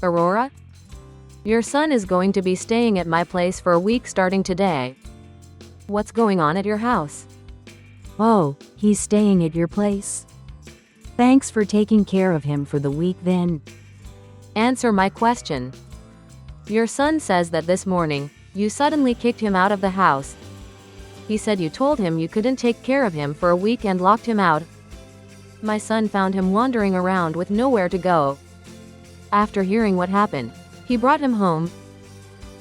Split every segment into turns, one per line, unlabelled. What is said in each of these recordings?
Aurora? Your son is going to be staying at my place for a week starting today. What's going on at your house?
Oh, he's staying at your place? Thanks for taking care of him for the week then.
Answer my question. Your son says that this morning, you suddenly kicked him out of the house. He said you told him you couldn't take care of him for a week and locked him out. My son found him wandering around with nowhere to go. After hearing what happened, he brought him home.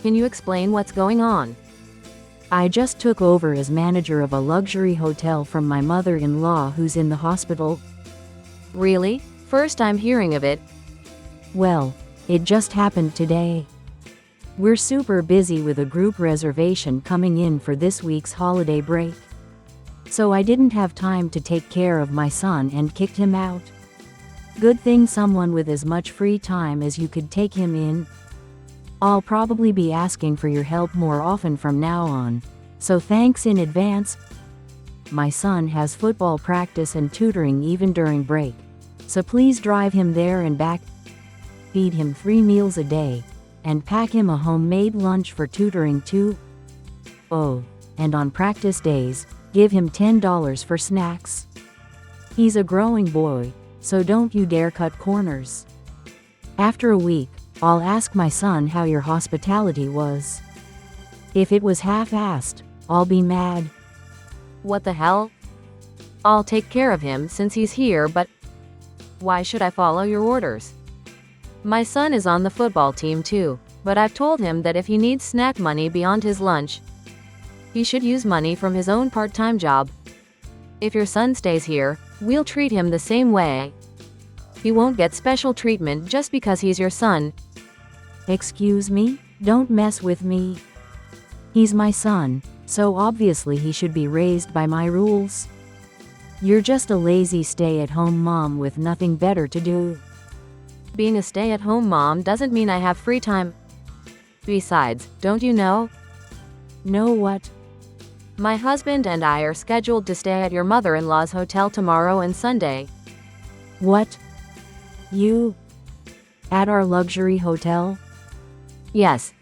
Can you explain what's going on?
I just took over as manager of a luxury hotel from my mother-in-law who's in the hospital.
Really? First time hearing of it.
Well, it just happened today. We're super busy with a group reservation coming in for this week's holiday break. So I didn't have time to take care of my son and kicked him out. Good thing someone with as much free time as you could take him in. I'll probably be asking for your help more often from now on, so thanks in advance. My son has football practice and tutoring even during break, so please drive him there and back. Feed him 3 meals a day, and pack him a homemade lunch for tutoring too. Oh, and on practice days, give him $10 for snacks. He's a growing boy, so don't you dare cut corners. After a week, I'll ask my son how your hospitality was. If it was half-assed, I'll be mad.
What the hell? I'll take care of him since he's here, but why should I follow your orders? My son is on the football team too, but I've told him that if he needs snack money beyond his lunch, he should use money from his own part-time job. If your son stays here, we'll treat him the same way. He won't get special treatment just because he's your son.
Excuse me? Don't mess with me. He's my son, so obviously he should be raised by my rules. You're just a lazy stay-at-home mom with nothing better to do.
Being a stay-at-home mom doesn't mean I have free time. Besides, don't you know?
Know what?
My husband and I are scheduled to stay at your mother-in-law's hotel tomorrow and Sunday.
What? You? At our luxury hotel?
Yes.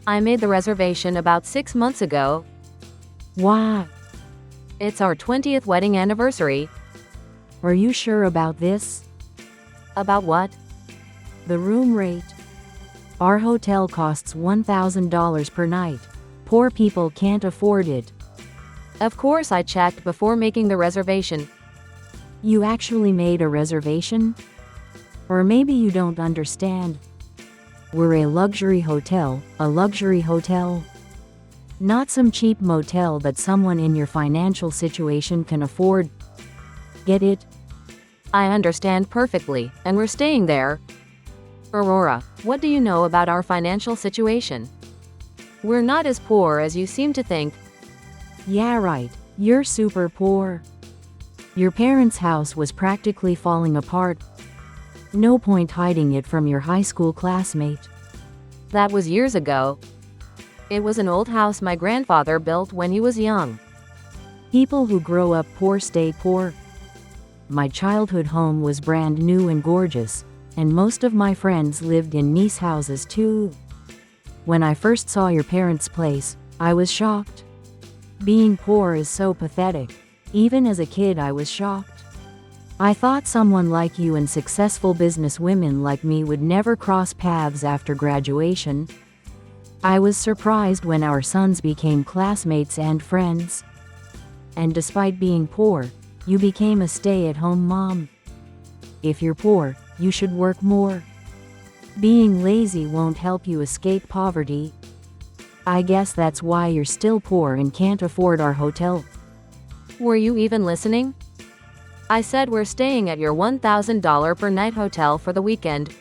I made the reservation about 6 months ago.
Why?
It's our 20th wedding anniversary.
Are you sure about this?
About what?
The room rate. Our hotel costs $1,000 per night. Poor people can't afford it.
Of course I checked before making the reservation.
You actually made a reservation? Or maybe you don't understand. We're a luxury hotel, Not some cheap motel that someone in your financial situation can afford. Get it?
I understand perfectly, and we're staying there. Aurora, what do you know about our financial situation? We're not as poor as you seem to think.
Yeah, right. You're super poor. Your parents' house was practically falling apart. No point hiding it from your high school classmate.
That was years ago. It was an old house my grandfather built when he was young.
People who grow up poor stay poor. My childhood home was brand new and gorgeous, and most of my friends lived in nice houses too. When I first saw your parents' place, I was shocked. Being poor is so pathetic. Even as a kid, I was shocked. I thought someone like you and successful businesswomen like me would never cross paths after graduation. I was surprised when our sons became classmates and friends. And despite being poor, you became a stay-at-home mom. If you're poor, you should work more. Being lazy won't help you escape poverty. I guess that's why you're still poor and can't afford our hotel.
Were you even listening? I said we're staying at your $1,000 per night hotel for the weekend.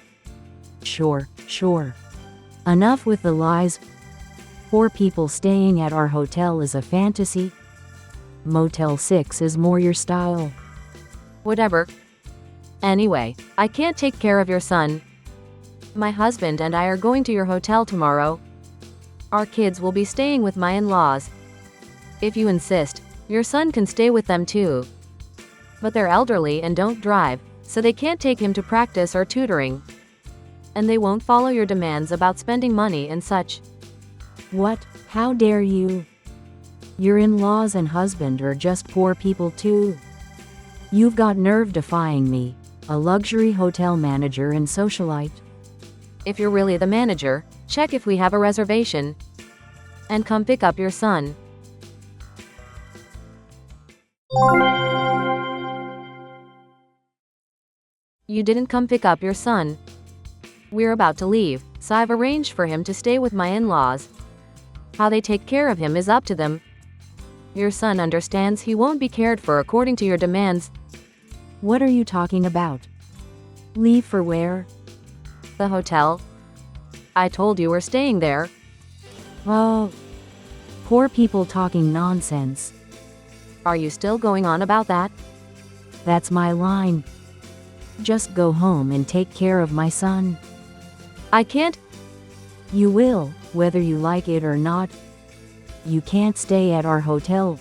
Sure. Enough with the lies. Poor people staying at our hotel is a fantasy. Motel 6 is more your style.
Whatever. Anyway, I can't take care of your son. My husband and I are going to your hotel tomorrow. Our kids will be staying with my in-laws. If you insist, your son can stay with them too. But they're elderly and don't drive, so they can't take him to practice or tutoring. and they won't follow your demands about spending money and such.
What? How dare you? Your in-laws and husband are just poor people too. You've got nerve defying me, a luxury hotel manager and socialite.
If you're really the manager, check if we have a reservation, and come pick up your son. You didn't come pick up your son. We're about to leave, so I've arranged for him to stay with my in-laws. How they take care of him is up to them. Your son understands he won't be cared for according to your demands.
What are you talking about? Leave for where?
The hotel. I told you we're staying there.
Oh. Poor people talking nonsense.
Are you still going on about that?
That's my line. Just go home and take care of my son.
I can't.
You will, whether you like it or not. You can't stay at our hotel.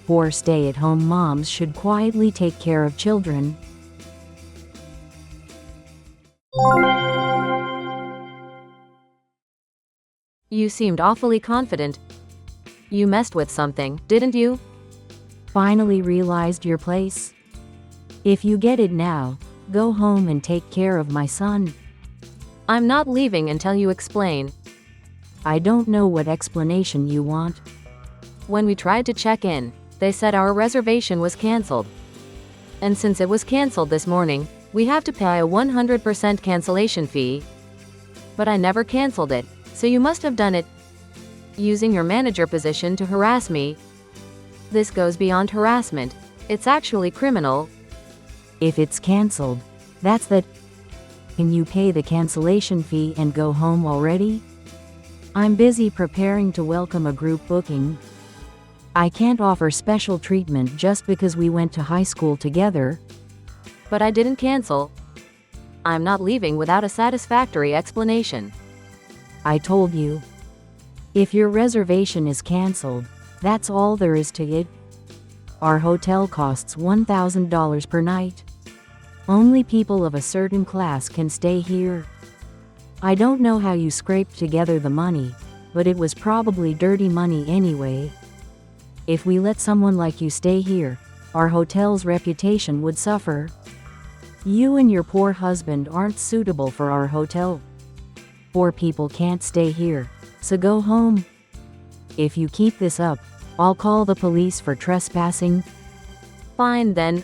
Poor stay-at-home moms should quietly take care of children.
You seemed awfully confident. You messed with something, didn't you?
Finally realized your place? If you get it now, go home and take care of my son.
I'm not leaving until you explain.
I don't know what explanation you want.
When we tried to check in, they said our reservation was canceled. And since it was canceled this morning, we have to pay a 100% cancellation fee. But I never canceled it, so you must have done it using your manager position to harass me. This goes beyond harassment. It's actually criminal.
If it's canceled, that's that. Can you pay the cancellation fee and go home already? I'm busy preparing to welcome a group booking. I can't offer special treatment just because we went to high school together.
But I didn't cancel. I'm not leaving without a satisfactory explanation.
I told you. If your reservation is canceled, that's all there is to it. Our hotel costs $1,000 per night. Only people of a certain class can stay here. I don't know how you scraped together the money, but it was probably dirty money anyway. If we let someone like you stay here, our hotel's reputation would suffer. You and your poor husband aren't suitable for our hotel. Poor people can't stay here, so go home. If you keep this up, I'll call the police for trespassing.
Fine then.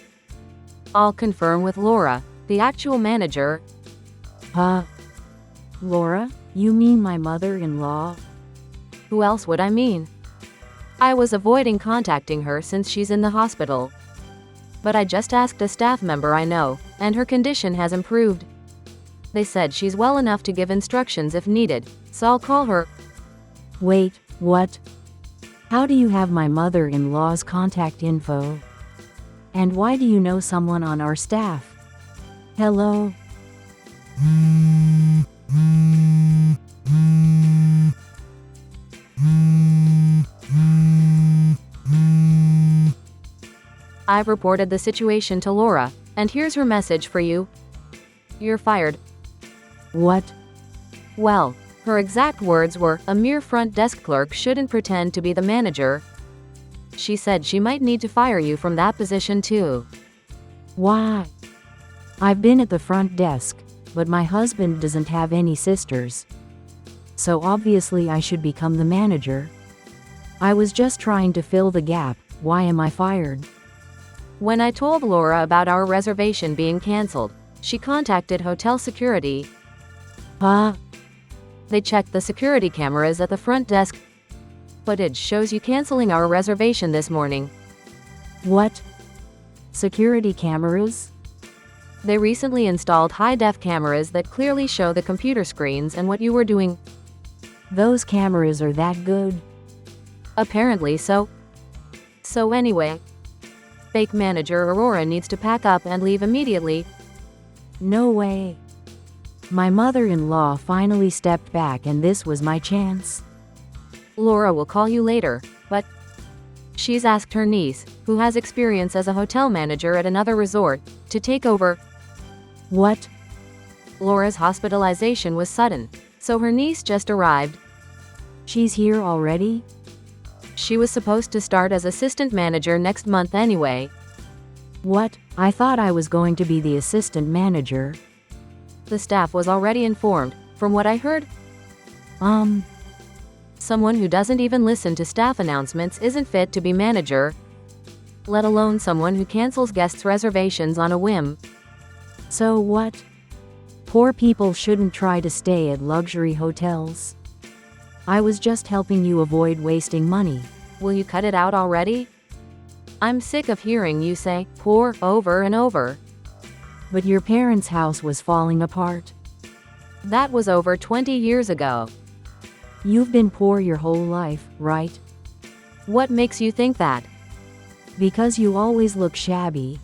I'll confirm with Laura, the actual manager.
Huh? Laura? You mean my mother-in-law?
Who else would I mean? I was avoiding contacting her since she's in the hospital. But I just asked a staff member I know, and her condition has improved. They said she's well enough to give instructions if needed, so I'll call her.
Wait, what? How do you have my mother-in-law's contact info? And why do you know someone on our staff? Hello?
I've reported the situation to Laura, and here's her message for you. You're fired.
What?
Well, her exact words were, a mere front desk clerk shouldn't pretend to be the manager. She said she might need to fire you from that position too.
Why? I've been at the front desk, but my husband doesn't have any sisters. So obviously I should become the manager. I was just trying to fill the gap. Why am I fired?
When I told Laura about our reservation being canceled, she contacted hotel security.
Huh?
They checked the security cameras at the front desk. Footage shows you canceling our reservation this morning.
What? Security cameras?
They recently installed high-def cameras that clearly show the computer screens and what you were doing.
Those cameras are that good?
Apparently so. So anyway, fake manager Aurora needs to pack up and leave immediately.
No way. My mother-in-law finally stepped back and this was my chance.
Laura will call you later, but she's asked her niece, who has experience as a hotel manager at another resort, to take over.
What?
Laura's hospitalization was sudden, so her niece just arrived.
She's here already?
She was supposed to start as assistant manager next month anyway.
What? I thought I was going to be the assistant manager.
The staff was already informed, from what I heard. Someone who doesn't even listen to staff announcements isn't fit to be manager, let alone someone who cancels guests' reservations on a whim.
So what? Poor people shouldn't try to stay at luxury hotels. I was just helping you avoid wasting money.
Will you cut it out already? I'm sick of hearing you say poor over and over.
But your parents' house was falling apart.
That was over 20 years ago.
You've been poor your whole life, right?
What makes you think that?
Because you always look shabby.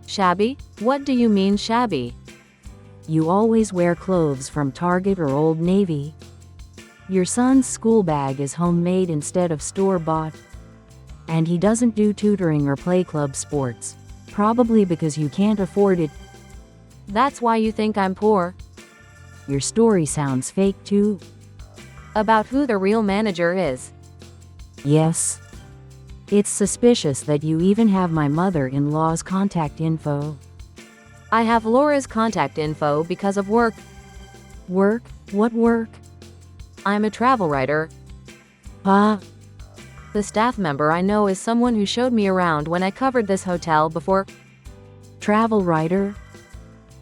Shabby? What do you mean shabby?
You always wear clothes from Target or Old Navy. Your son's school bag is homemade instead of store-bought. And he doesn't do tutoring or play club sports. Probably because you can't afford it.
That's why you think I'm poor?
Your story sounds fake too.
About who the real manager is?
Yes. It's suspicious that you even have my mother-in-law's contact info.
I have Laura's contact info because of work.
Work? What work?
I'm a travel writer.
Ah.
The staff member I know is someone who showed me around when I covered this hotel before.
Travel writer?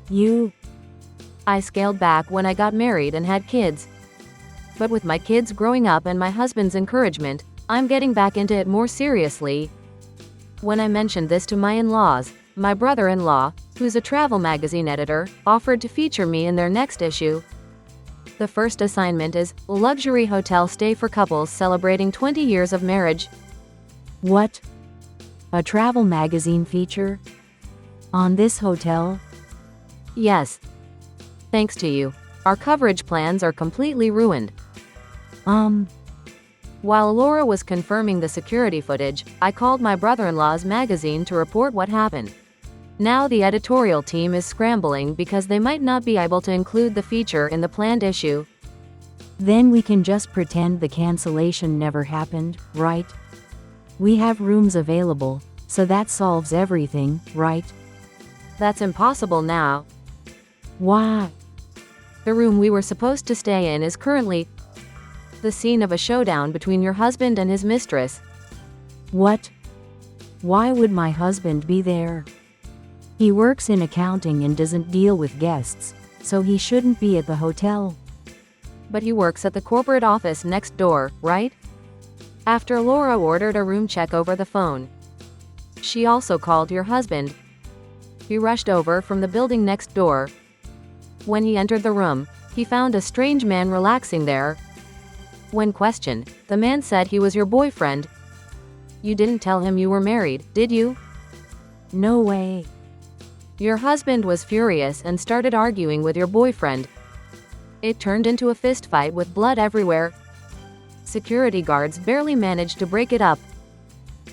You?
I scaled back when I got married and had kids. But with my kids growing up and my husband's encouragement, I'm getting back into it more seriously. When I mentioned this to my in-laws, my brother-in-law, who's a travel magazine editor, offered to feature me in their next issue. The first assignment is luxury hotel stay for couples celebrating 20 years of marriage.
What? A travel magazine feature? On this hotel?
Yes. Thanks to you. Our coverage plans are completely ruined. While Laura was confirming the security footage, I called my brother-in-law's magazine to report what happened. Now the editorial team is scrambling because they might not be able to include the feature in the planned issue.
Then we can just pretend the cancellation never happened, right? We have rooms available, so that solves everything, right?
That's impossible now.
Why?
The room we were supposed to stay in is currently the scene of a showdown between your husband and his mistress.
What? Why would my husband be there? He works in accounting and doesn't deal with guests, so he shouldn't be at the hotel.
But he works at the corporate office next door, right? After Laura ordered a room check over the phone, she also called your husband. He rushed over from the building next door. When he entered the room, he found a strange man relaxing there. When questioned, the man said he was your boyfriend. You didn't tell him you were married, did you?
No way.
Your husband was furious and started arguing with your boyfriend. It turned into a fist fight with blood everywhere. Security guards barely managed to break it up.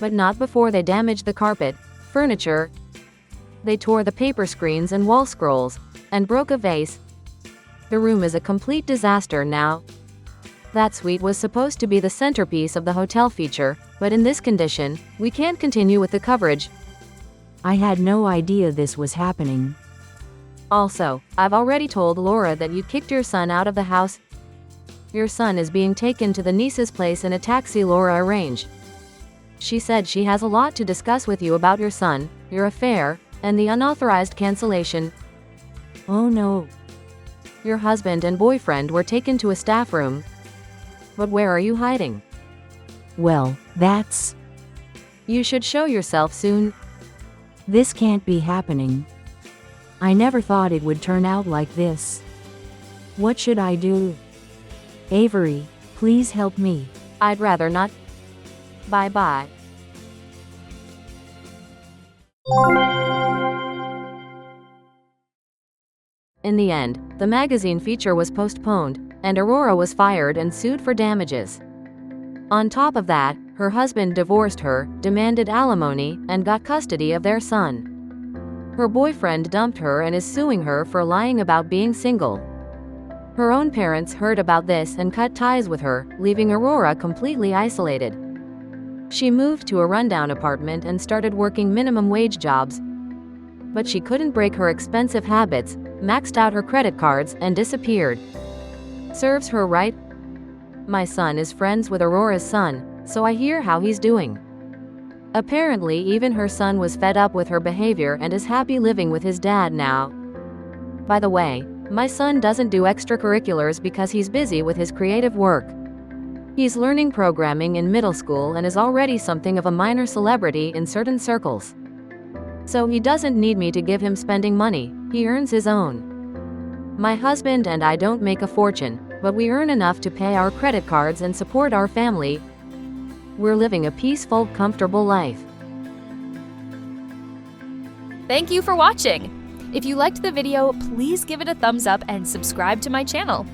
But not before they damaged the carpet, furniture. They tore the paper screens and wall scrolls, and broke a vase. The room is a complete disaster now. That suite was supposed to be the centerpiece of the hotel feature, but in this condition, we can't continue with the coverage.
I had no idea this was happening.
Also, I've already told Laura that you kicked your son out of the house. Your son is being taken to the niece's place in a taxi Laura arranged. She said she has a lot to discuss with you about your son, your affair, and the unauthorized cancellation.
Oh no.
Your husband and boyfriend were taken to a staff room. But where are you hiding?
Well, that's...
You should show yourself soon.
This can't be happening. I never thought it would turn out like this. What should I do? Avery, please help me.
I'd rather not. Bye-bye. In the end, the magazine feature was postponed, and Aurora was fired and sued for damages. On top of that, her husband divorced her, demanded alimony, and got custody of their son. Her boyfriend dumped her and is suing her for lying about being single. Her own parents heard about this and cut ties with her, leaving Aurora completely isolated. She moved to a rundown apartment and started working minimum wage jobs. But she couldn't break her expensive habits, maxed out her credit cards, and disappeared. Serves her right? My son is friends with Aurora's son, so I hear how he's doing. Apparently, even her son was fed up with her behavior and is happy living with his dad now. By the way, my son doesn't do extracurriculars because he's busy with his creative work. He's learning programming in middle school and is already something of a minor celebrity in certain circles. So he doesn't need me to give him spending money, he earns his own. My husband and I don't make a fortune, but we earn enough to pay our credit cards and support our family. We're living a peaceful, comfortable life.
Thank you for watching! If you liked the video, please give it a thumbs up and subscribe to my channel.